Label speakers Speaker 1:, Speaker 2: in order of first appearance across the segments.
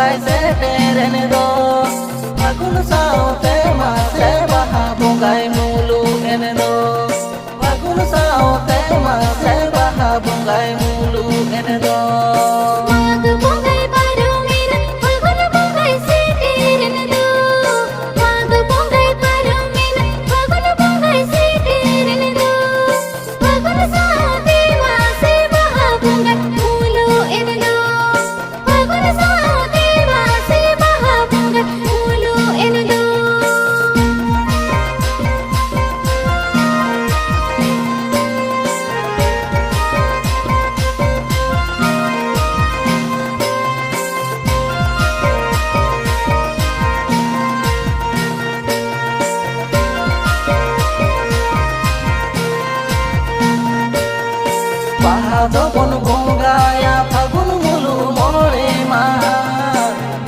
Speaker 1: bonggai se teren do Fagun saute mase baha bonggai mulu en do Fagun saute mase baha bonggai mulu en do Bahadobon bongaya fagun mulu more maha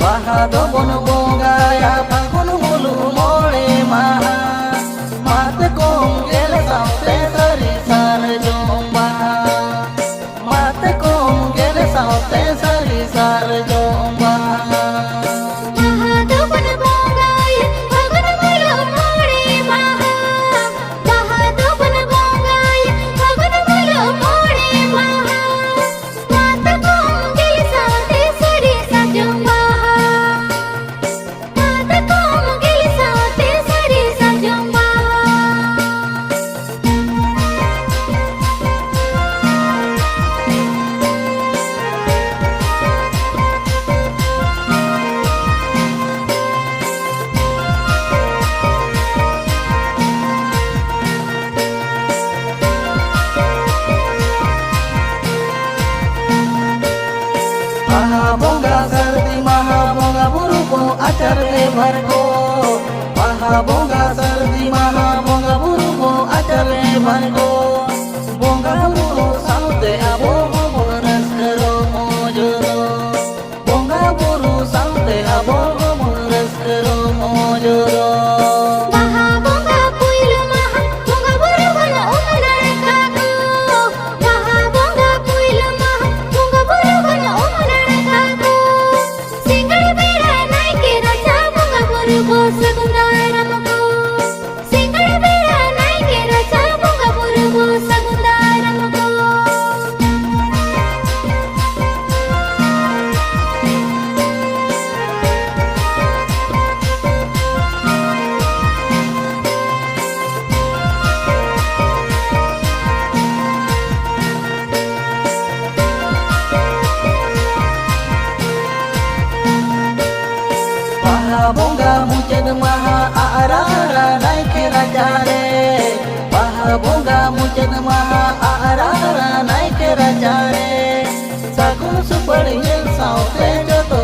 Speaker 1: Bahadobon bongaya fagun mulu more maha Mat kom gel saute sari sar jomba Mat kom gel saute sari sar jomba Mahabongga sardi mahabongga buruko acar lebar ko Mahabongga sardi mahabongga buruko acar lebar ko Bongga buru saute abo boras kero mojoro Bongga buru saute abo boras kero mojoro Mahabongga muncen maha arara naik raja re Mahabongga muncen maha arara naik raja re Sagun supari saute joto